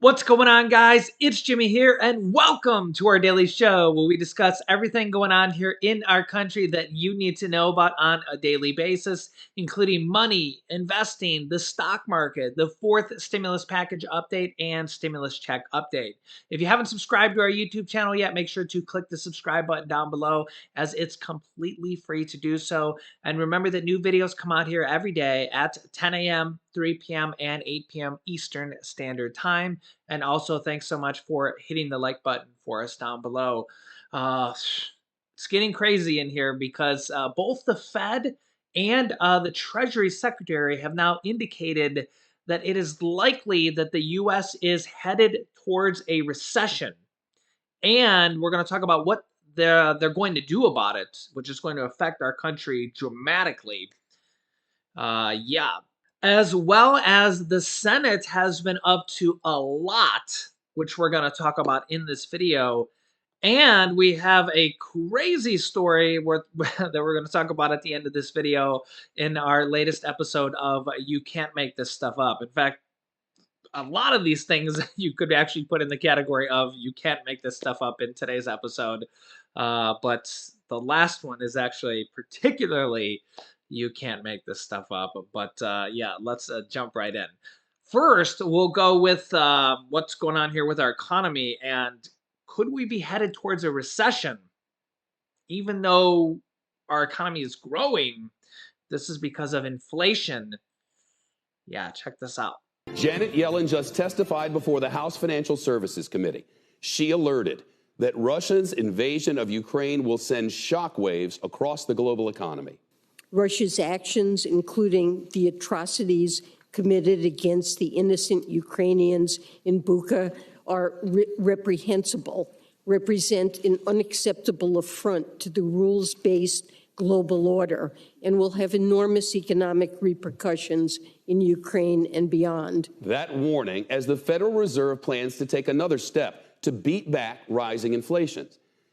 What's going on, guys? It's Jimmy here, and welcome to our daily show where we discuss everything going on here in our country that you need to know about on a daily basis, including money, investing, the stock market, the fourth stimulus package update, and stimulus check update. If you haven't subscribed to our YouTube channel yet, make sure to click the subscribe button down below as it's completely free to do so. And remember that new videos come out here every day at 10 a.m., 3 p.m., and 8 p.m. Eastern Standard Time. And also, thanks so much for hitting the like button for us down below. Uh, it's getting crazy in here because both the Fed and the Treasury Secretary have now indicated that it is likely that the U.S. is headed towards a recession. And we're going to talk about what they're going to do about it, which is going to affect our country dramatically. Yeah. As well as the Senate has been up to a lot, which we're going to talk about in this video. And we have a crazy story that we're going to talk about at the end of this video in our latest episode of You Can't Make This Stuff Up. In fact, a lot of these things you could actually put in the category of you can't make this stuff up in today's episode. But the last one is actually particularly you can't make this stuff up. But yeah, let's jump right in. First, we'll go with what's going on here with our economy and could we be headed towards a recession? Even though our economy is growing, this is because of inflation. Yeah, check this out. Janet Yellen just testified before the House Financial Services Committee. She alerted that Russia's invasion of Ukraine will send shockwaves across the global economy. Russia's actions, including the atrocities committed against the innocent Ukrainians in Bucha, are reprehensible, represent an unacceptable affront to the rules-based global order, and will have enormous economic repercussions in Ukraine and beyond. That warning as the Federal Reserve plans to take another step to beat back rising inflation.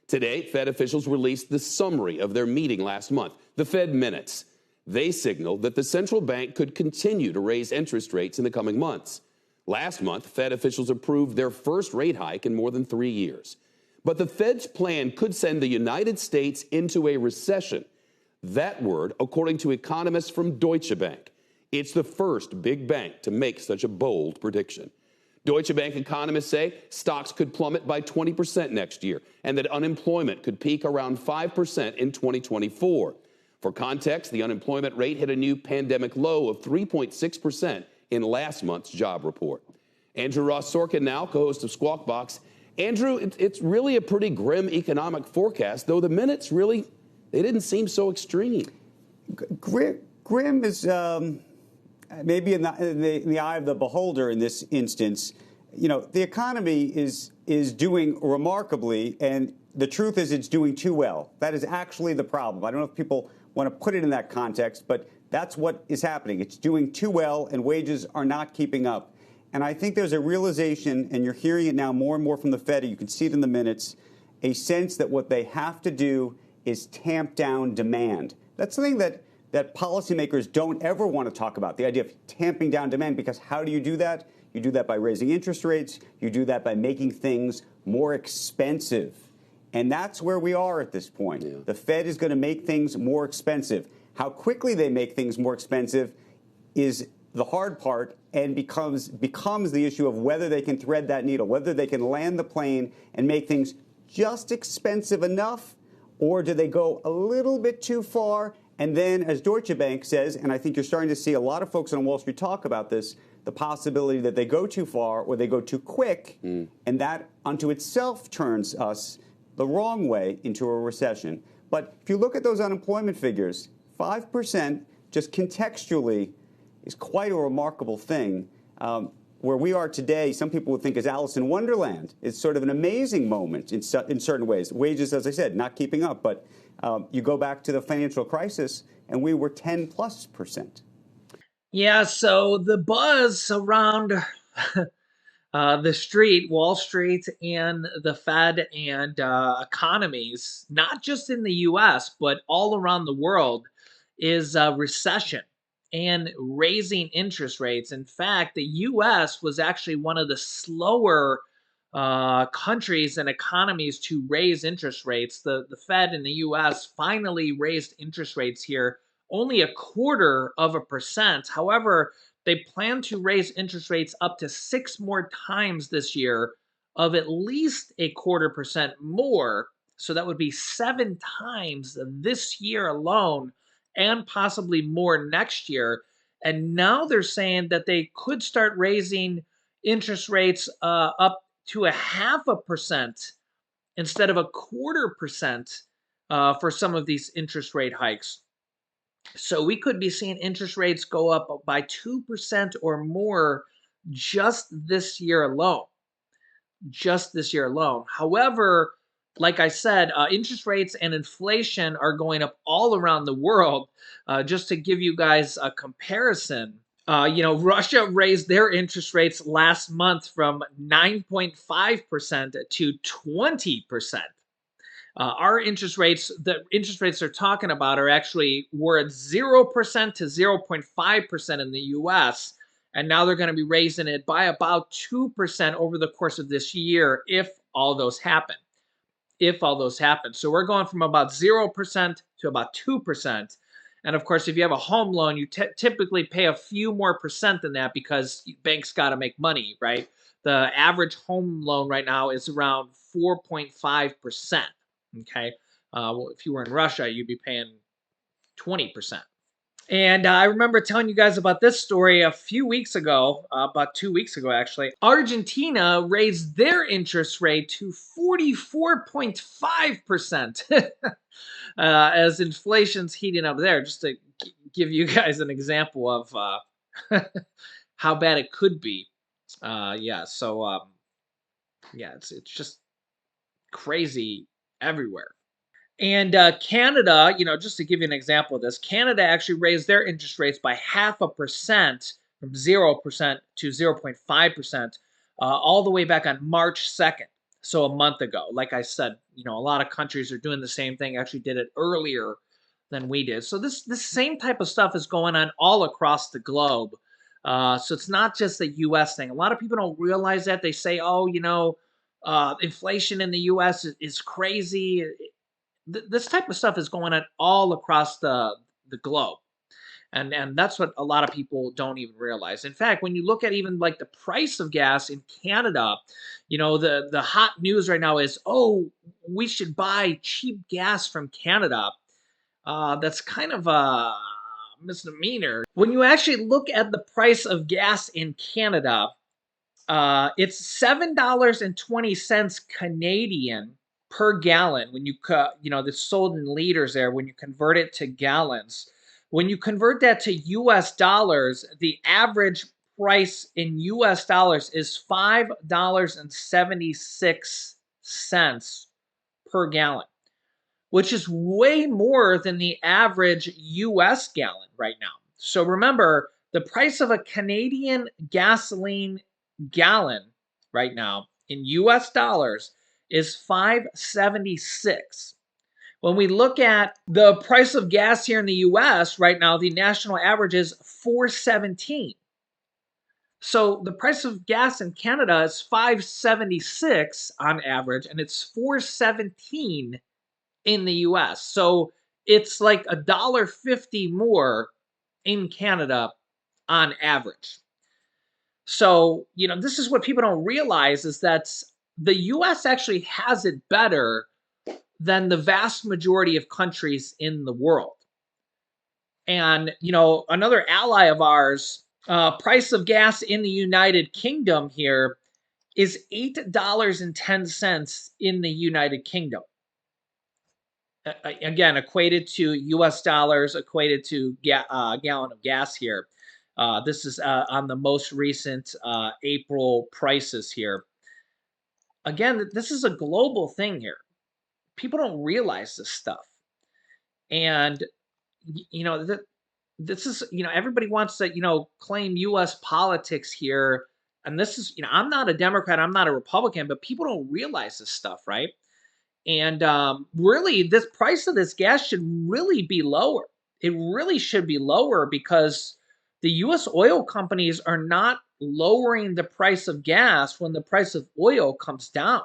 Today, Fed officials released the summary of their meeting last month, the Fed minutes. They signaled that the central bank could continue to raise interest rates in the coming months. Last month, Fed officials approved their first rate hike in more than 3 years. But the Fed's plan could send the United States into a recession. That word, according to economists from Deutsche Bank. It's the first big bank to make such a bold prediction. Deutsche Bank economists say stocks could plummet by 20% next year and that unemployment could peak around 5% in 2024. For context, the unemployment rate hit a new pandemic low of 3.6% in last month's job report. Andrew Ross Sorkin now, co-host of Squawk Box. Andrew, it's really a pretty grim economic forecast, though the minutes really, they didn't seem so extreme. Grim is maybe in the eye of the beholder in this instance. You know, the economy is doing remarkably, and the truth is it's doing too well. That is actually the problem. I don't know if people want to put it in that context, but that's what is happening. It's doing too well, and wages are not keeping up. And I think there's a realization, and you're hearing it now more and more from the Fed, you can see it in the minutes, a sense that what they have to do is tamp down demand. That's something that policymakers don't ever want to talk about, the idea of tamping down demand, because how do you do that? You do that by raising interest rates. You do that by making things more expensive. And that's where we are at this point. Yeah. The Fed is going to make things more expensive. How quickly they make things more expensive is the hard part, and becomes the issue of whether they can thread that needle, whether they can land the plane and make things just expensive enough, or do they go a little bit too far? And then, as Deutsche Bank says, and I think you're starting to see a lot of folks on Wall Street talk about this, the possibility that they go too far or they go too quick, and that unto itself turns us the wrong way into a recession. But if you look at those unemployment figures, 5% just contextually is quite a remarkable thing. Where we are today, some people would think is Alice in Wonderland. It's sort of an amazing moment in certain ways. Wages, as I said, not keeping up. But you go back to the financial crisis, and we were 10+%. Yeah, so the buzz around the street, Wall Street, and the Fed and economies, not just in the U.S., but all around the world, is recession. and raising interest rates. In fact, the US was actually one of the slower countries and economies to raise interest rates. The Fed in the US finally raised interest rates here only 0.25%. However, they plan to raise interest rates up to 6 more times this year of at least 0.25% more. So that would be 7 times this year alone and possibly more next year. And now they're saying that they could start raising interest rates up to 0.5% instead of 0.25% for some of these interest rate hikes. So we could be seeing interest rates go up by 2% or more just this year alone. Just this year alone. However, like I said, interest rates and inflation are going up all around the world. Just to give you guys a comparison, Russia raised their interest rates last month from 9.5% to 20%. Our the interest rates they're talking about are actually were at 0% to 0.5% in the US. And now they're going to be raising it by about 2% over the course of this year if all those happen. If all those happen. So we're going from about 0% to about 2%. And of course, if you have a home loan, you typically pay a few more percent than that because banks got to make money, right? The average home loan right now is around 4.5%. Okay. Well, if you were in Russia, you'd be paying 20%. And I remember telling you guys about this story a few weeks ago, about 2 weeks ago, actually. Argentina raised their interest rate to 44.5% as inflation's heating up there, just to give you guys an example of how bad it could be. It's just crazy everywhere. And Canada, just to give you an example of this, Canada actually raised their interest rates by 0.5% from 0% to 0.5%, all the way back on March 2nd. So a month ago. Like I said, a lot of countries are doing the same thing, actually did it earlier than we did. So this same type of stuff is going on all across the globe. So it's not just a U.S. thing. A lot of people don't realize that. They say, oh, inflation in the U.S. is crazy. This type of stuff is going on all across the globe. And that's what a lot of people don't even realize. In fact, when you look at even like the price of gas in Canada, the hot news right now is, oh, we should buy cheap gas from Canada. That's kind of a misdemeanor. When you actually look at the price of gas in Canada, it's $7.20 Canadian per gallon when that's sold in liters there. When you convert it to gallons, when you convert that to US dollars, the average price in US dollars is $5.76 per gallon, which is way more than the average US gallon right now. So remember, the price of a Canadian gasoline gallon right now in US dollars is 5.76. When we look at the price of gas here in the US right now, the national average is 4.17. So the price of gas in Canada is 5.76 on average, and it's 4.17 in the US. So it's like $1.50 more in Canada on average. So, this is what people don't realize is that the US actually has it better than the vast majority of countries in the world. And, another ally of ours, price of gas in the United Kingdom here is $8.10 in the United Kingdom. Again, equated to US dollars, equated to a gallon of gas here. This is on the most recent April prices here. Again, this is a global thing here. People don't realize this stuff. And, this is, everybody wants to, claim US politics here. And this is, I'm not a Democrat, I'm not a Republican, but people don't realize this stuff, right? And really, this price of this gas should really be lower. It really should be lower because The US oil companies are not lowering the price of gas when the price of oil comes down.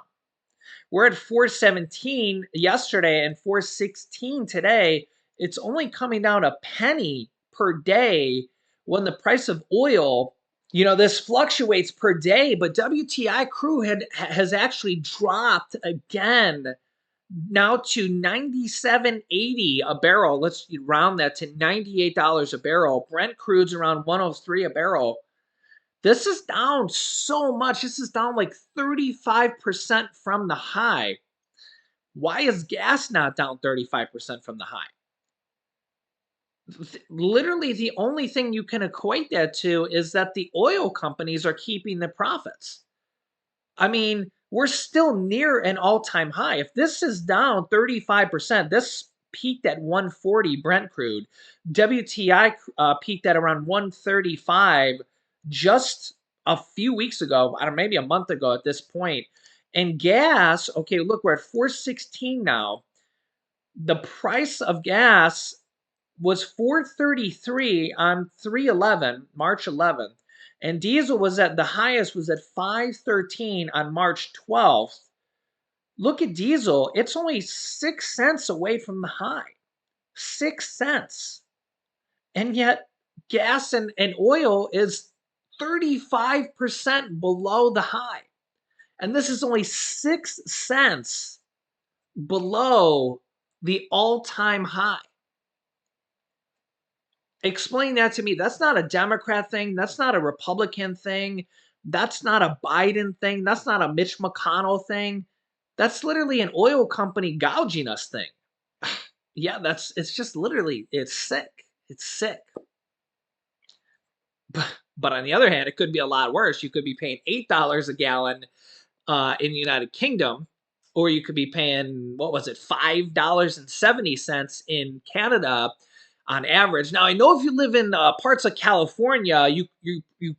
We're at 417 yesterday and 416 today. It's only coming down a penny per day when the price of oil, this fluctuates per day, but WTI crude has actually dropped again now to 97.80 a barrel. Let's round that to $98 a barrel. Brent crude's around 103 a barrel. This is down so much. This is down like 35% from the high. Why is gas not down 35% from the high? Literally, the only thing you can equate that to is that the oil companies are keeping the profits. I mean, we're still near an all-time high. If this is down 35%, this peaked at 140 Brent crude. WTI peaked at around 135 just a few weeks ago, I don't know, maybe a month ago at this point. And gas, okay, look, we're at 416 now. The price of gas was 433 on 311, March 11th, and diesel was at the highest was at 513 on March 12th. Look at diesel, it's only 6 cents away from the high. 6 cents. And yet gas and oil is 35% below the high. And this is only 6 cents below the all-time high. Explain that to me. That's not a Democrat thing. That's not a Republican thing. That's not a Biden thing. That's not a Mitch McConnell thing. That's literally an oil company gouging us thing. Yeah, it's just literally, it's sick. It's sick. But on the other hand, it could be a lot worse. You could be paying $8 a gallon in the United Kingdom, or you could be paying, what was it, $5.70 in Canada on average. Now, I know if you live in parts of California, you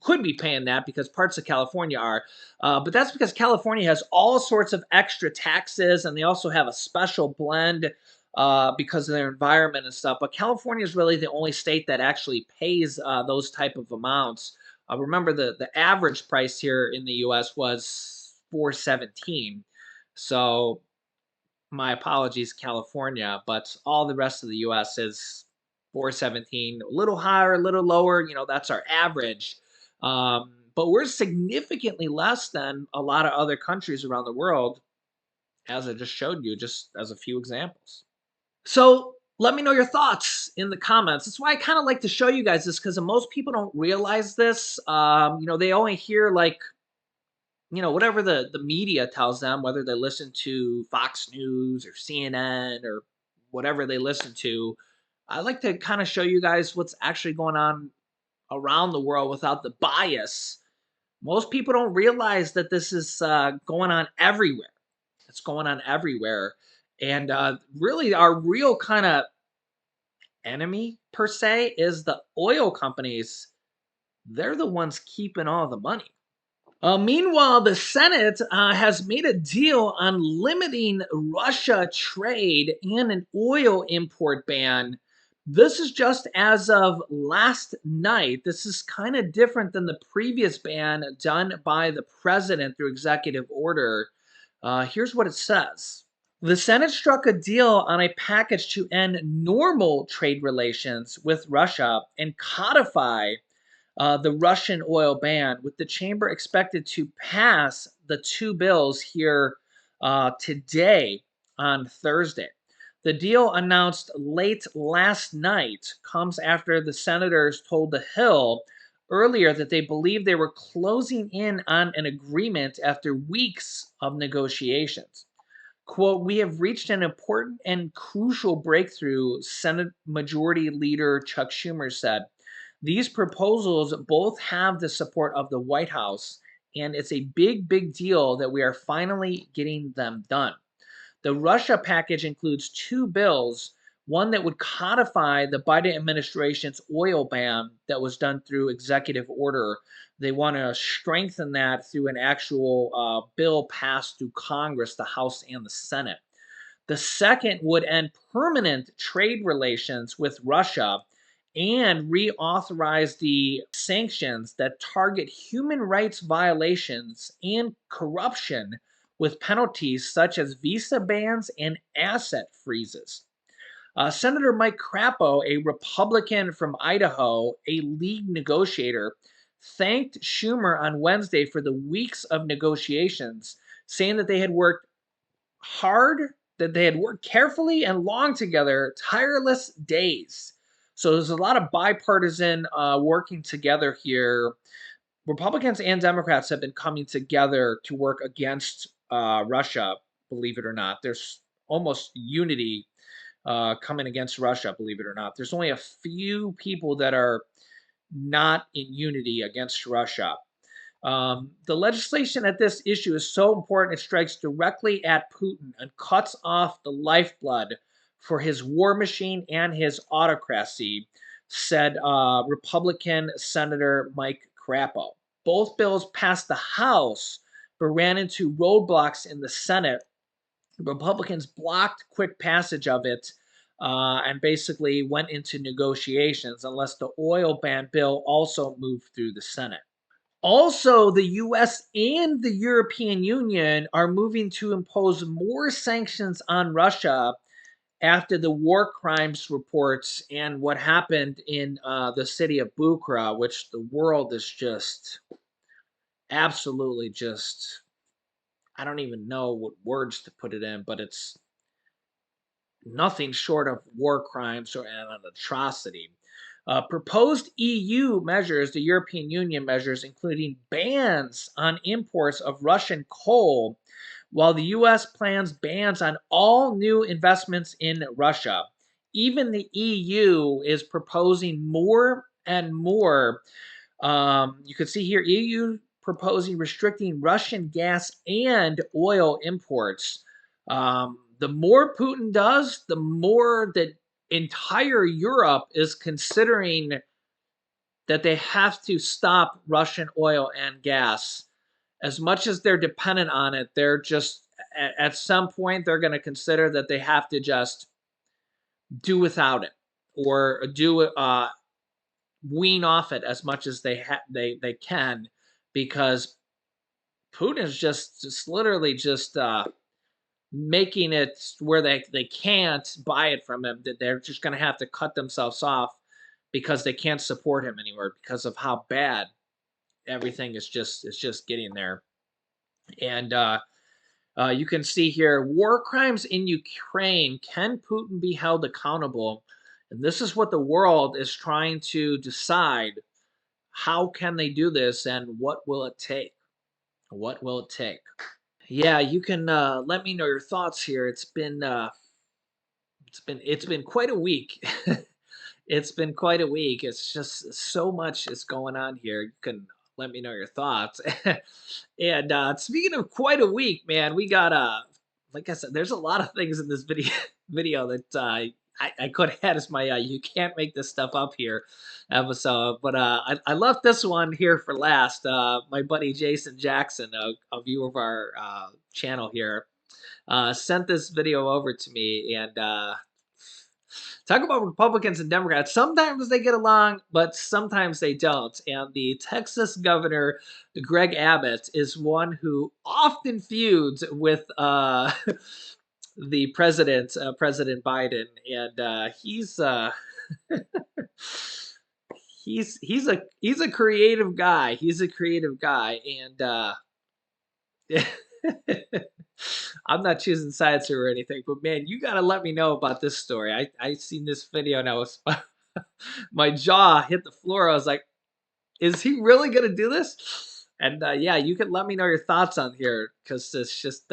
could be paying that because parts of California are, but that's because California has all sorts of extra taxes, and they also have a special blend because of their environment and stuff. But California is really the only state that actually pays those type of amounts. Remember, the average price here in the U.S. was 417. So my apologies, California, but all the rest of the U.S. is 417, a little higher, a little lower. That's our average. But we're significantly less than a lot of other countries around the world, as I just showed you, just as a few examples. So let me know your thoughts in the comments. That's why I kind of like to show you guys this, because most people don't realize this. They only hear like, whatever the media tells them, whether they listen to Fox News or CNN or whatever they listen to. I like to kind of show you guys what's actually going on around the world without the bias. Most people don't realize that this is going on everywhere. It's going on everywhere. And really, our real kind of enemy, per se, is the oil companies. They're the ones keeping all the money. Meanwhile, the Senate has made a deal on limiting Russia trade and an oil import ban. This is just as of last night. This is kind of different than the previous ban done by the president through executive order. Here's what it says. The Senate struck a deal on a package to end normal trade relations with Russia and codify the Russian oil ban, with the chamber expected to pass the two bills here today on Thursday. The deal announced late last night comes after the senators told The Hill earlier that they believed they were closing in on an agreement after weeks of negotiations. Quote, "We have reached an important and crucial breakthrough," Senate Majority Leader Chuck Schumer said. "These proposals both have the support of the White House, and it's a big, big deal that we are finally getting them done." The Russia package includes two bills, one that would codify the Biden administration's oil ban that was done through executive order. They want to strengthen that through an actual bill passed through Congress, the House and the Senate. The second would end permanent trade relations with Russia and reauthorize the sanctions that target human rights violations and corruption with penalties such as visa bans and asset freezes. Senator Mike Crapo, a Republican from Idaho, a league negotiator, thanked Schumer on Wednesday for the weeks of negotiations, saying that they had worked hard, that they had worked carefully and long together, tireless days. So there's a lot of bipartisan working together here. Republicans and Democrats have been coming together to work against Russia, believe it or not. There's almost unity coming against Russia, believe it or not. There's only a few people that are not in unity against Russia. The legislation at this issue is so important, it strikes directly at Putin and cuts off the lifeblood for his war machine and his autocracy, said Republican Senator Mike Crapo. Both bills passed the House, but ran into roadblocks in the Senate. Republicans blocked quick passage of it and basically went into negotiations unless the oil ban bill also moved through the Senate. Also, the US and the European Union are moving to impose more sanctions on Russia after the war crimes reports and what happened in the city of Bucha, which the world is just absolutely just, I don't even know what words to put it in, but it's nothing short of war crimes or an atrocity. Proposed EU measures, the European Union measures, including bans on imports of Russian coal, while the US plans bans on all new investments in Russia. Even the EU is proposing more and more. You can see here EU proposing restricting Russian gas and oil imports. The more Putin does, the more that entire Europe is considering that they have to stop Russian oil and gas. As much as they're dependent on it, they're just, at some point, they're going to consider that they have to just do without it or wean off it as much as they can, because Putin is just literally just making it where they can't buy it from him, that they're just going to have to cut themselves off because they can't support him anymore because of how bad everything is just getting there. And you can see here, war crimes in Ukraine. Can Putin be held accountable? And this is what the world is trying to decide. How can they do this, and what will it take? What will it take? Yeah, you can let me know your thoughts here. It's been quite a week. It's been quite a week. It's just so much is going on here. You can let me know your thoughts. And speaking of quite a week, man, we got like I said, there's a lot of things in this video that I could have had as my you can't make this stuff up here episode, but I left this one here for last. My buddy Jason Jackson, a viewer of our channel here, sent this video over to me, and talk about Republicans and Democrats. Sometimes they get along, but sometimes they don't. And the Texas governor, Greg Abbott, is one who often feuds with the president, President Biden, and he's he's a creative guy. He's a creative guy, and I'm not choosing sides here or anything, but man, you gotta let me know about this story. I seen this video and I was my jaw hit the floor. I was like, is he really gonna do this? And yeah, you can let me know your thoughts on here, because it's just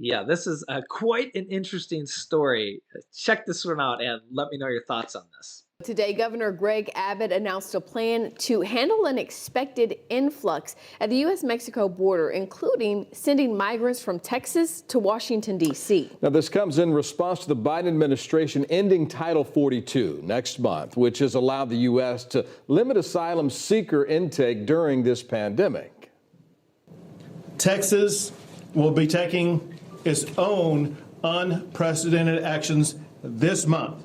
yeah, this is quite an interesting story. Check this one out and let me know your thoughts on this. Today, Governor Greg Abbott announced a plan to handle an expected influx at the U.S.-Mexico border, including sending migrants from Texas to Washington, D.C. Now, this comes in response to the Biden administration ending Title 42 next month, which has allowed the U.S. to limit asylum seeker intake during this pandemic. Texas will be taking its own unprecedented actions this month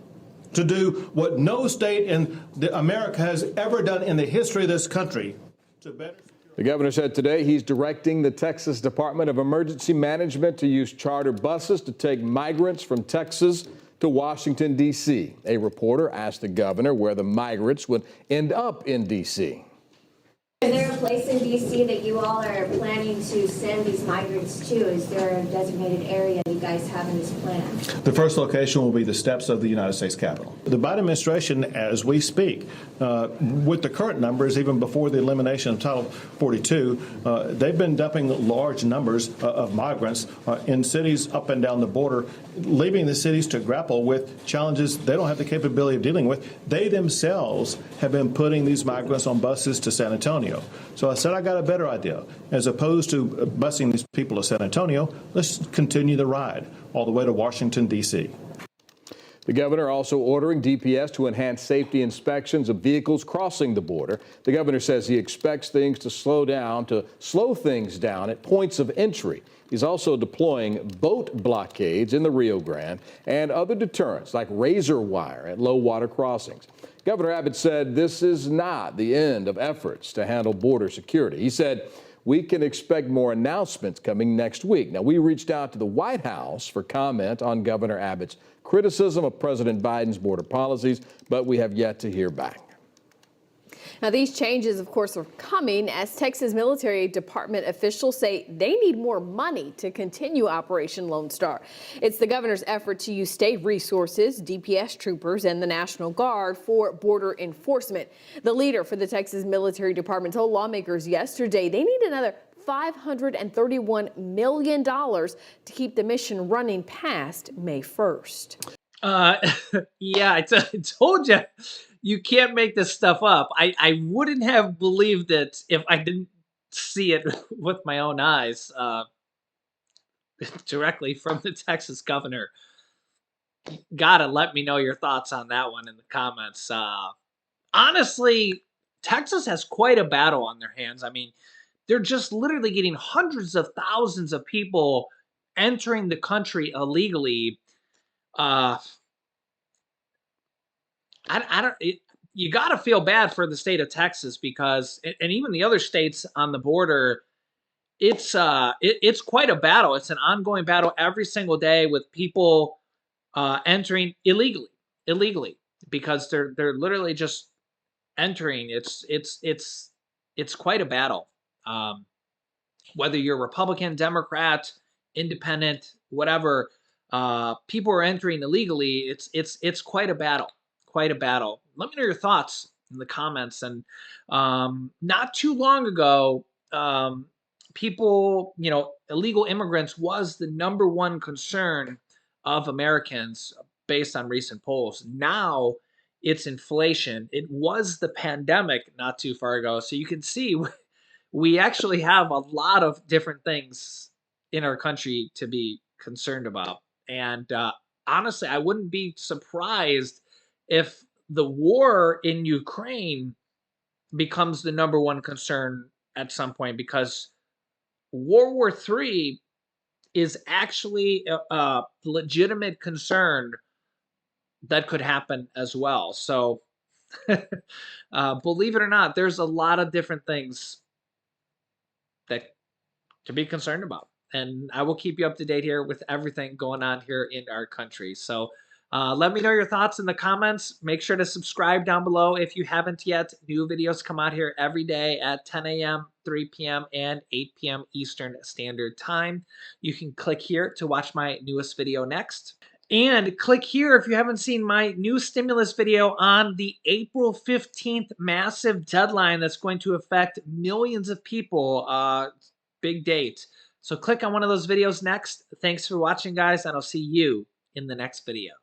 to do what no state in America has ever done in the history of this country to better. The governor said today he's directing the Texas Department of Emergency Management to use charter buses to take migrants from Texas to Washington, D.C. A reporter asked the governor where the migrants would end up in D.C. Is there a place in D.C. that you all are planning to send these migrants to? Is there a designated area you guys have in this plan? The first location will be the steps of the United States Capitol. The Biden administration, as we speak, with the current numbers, even before the elimination of Title 42, they've been dumping large numbers of migrants in cities up and down the border, leaving the cities to grapple with challenges they don't have the capability of dealing with. They themselves have been putting these migrants on buses to San Antonio. So I said I got a better idea. As opposed to busing these people to San Antonio, let's continue the ride all the way to Washington, D.C. The governor also ordering DPS to enhance safety inspections of vehicles crossing the border. The governor says he expects things to slow things down at points of entry. He's also deploying boat blockades in the Rio Grande and other deterrents like razor wire at low water crossings. Governor Abbott said this is not the end of efforts to handle border security. He said we can expect more announcements coming next week. Now, we reached out to the White House for comment on Governor Abbott's criticism of President Biden's border policies, but we have yet to hear back. Now, these changes, of course, are coming as Texas Military Department officials say they need more money to continue Operation Lone Star. It's the governor's effort to use state resources, DPS troopers, and the National Guard for border enforcement. The leader for the Texas Military Department told lawmakers yesterday they need another $531 million to keep the mission running past May 1st. Yeah, I told you. You can't make this stuff up. I wouldn't have believed it if I didn't see it with my own eyes directly from the Texas governor. Gotta let me know your thoughts on that one in the comments. Honestly, Texas has quite a battle on their hands. I mean, they're just literally getting hundreds of thousands of people entering the country illegally. I don't. You got to feel bad for the state of Texas because, and even the other states on the border, it's quite a battle. It's an ongoing battle every single day with people entering illegally because they're literally just entering. It's quite a battle. Whether you're Republican, Democrat, Independent, whatever, people are entering illegally. It's quite a battle. Quite a battle. Let me know your thoughts in the comments. And not too long ago, people, illegal immigrants was the #1 concern of Americans based on recent polls. Now it's inflation. It was the pandemic not too far ago. So you can see we actually have a lot of different things in our country to be concerned about. And honestly, I wouldn't be surprised if the war in Ukraine becomes the #1 concern at some point, because World War III is actually a legitimate concern that could happen as well. So believe it or not, there's a lot of different things that to be concerned about. And I will keep you up to date here with everything going on here in our country. So let me know your thoughts in the comments. Make sure to subscribe down below if you haven't yet. New videos come out here every day at 10 a.m., 3 p.m., and 8 p.m. Eastern Standard Time. You can click here to watch my newest video next. And click here if you haven't seen my new stimulus video on the April 15th massive deadline that's going to affect millions of people. Big date. So click on one of those videos next. Thanks for watching, guys, and I'll see you in the next video.